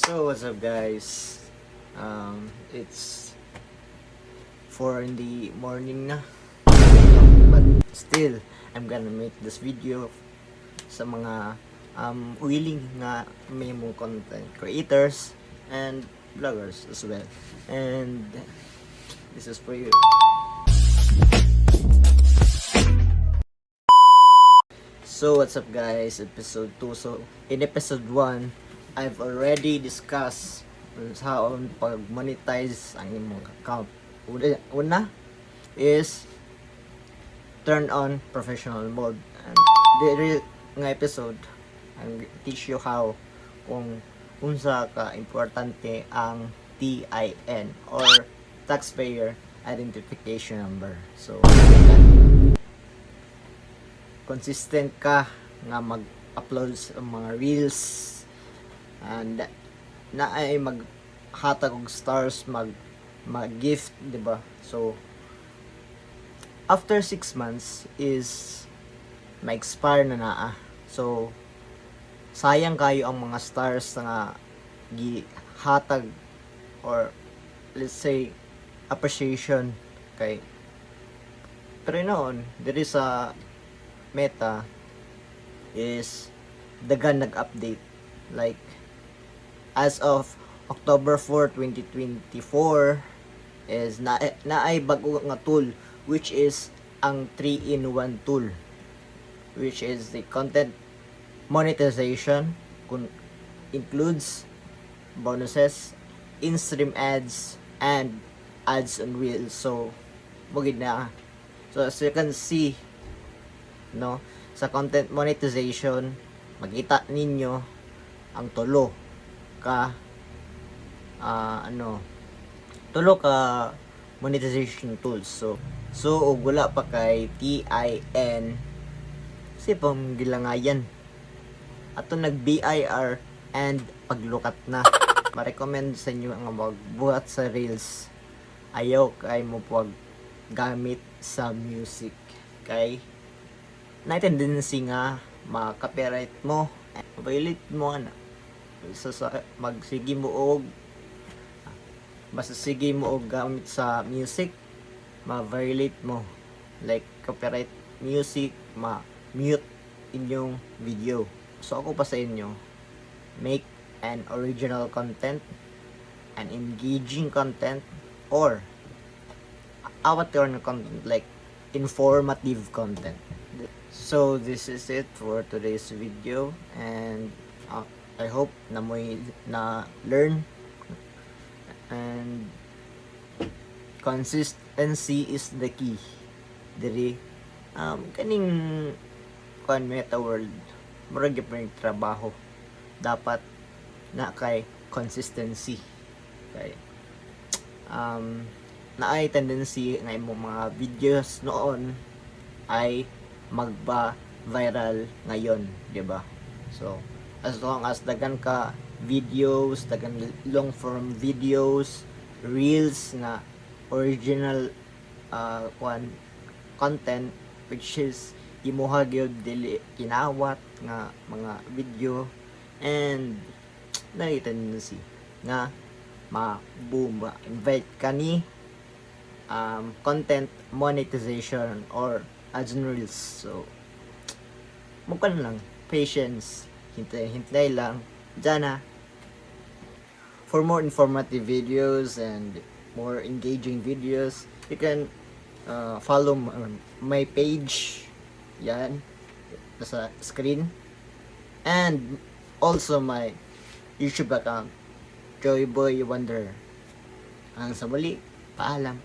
So what's up guys? It's 4 in the morning na. But still, I'm gonna make this video sa mga willing nga may mga content creators and vloggers as well. And this is for you. So what's up guys? Episode 2. So in episode 1, I've already discussed how pag-monetize ang imong account. Una is turn on professional mode. And the nga episode ang teach you how kung unsa ka importante ang TIN or taxpayer identification number. So consistent ka nga mag-upload sa mga reels and na ay maghatag og stars mag-gift, di ba? So after 6 months is ma-expire na naa. So sayang kayo ang mga stars nga gihatag or let's say appreciation kay pero noon there is a Meta is dagan nag-update like as of October 4, 2024 is naay bago nga tool which is ang 3-in-1 tool which is the content monetization includes bonuses, in-stream ads and ads on reels. So mugid na. So as you can see no, sa content monetization makita ninyo ang tulo ka monetization tools. So og wala pa kay TIN si pang gilangayan ato nag BIR and paglukat na ma-recommend sa inyo ang magbuhat sa reels. Ayaw kay mo pag gamit sa music kay na tendency nga ma-copyright mo, violate mo ana. Magsige mo og masasige mo og gamit sa music, ma-violate mo like copyright music, ma-mute inyong video. So ako pa sa inyo, make an original content, an engaging content, or amateur content like informative content. So this is it for today's video and I hope na mo na learn and consistency is the key diri kaning meta world murag gyud trabaho dapat na kay consistency kay naay tendency nga imong mga videos noon ay magba-viral ngayon, di ba? So, as long as dagan ka videos, dagan long form videos, reels na original content which is imuha gyud dili kinawat nga mga video and na tendency nga ma-boom ba invite kani content monetization or ads and reels. So mukha lang patience, hintay lang dyan. For more informative videos and more engaging videos, you can follow my page yan sa screen and also my YouTube account Joyboy Wonder. Hanggang sa muli, paalam.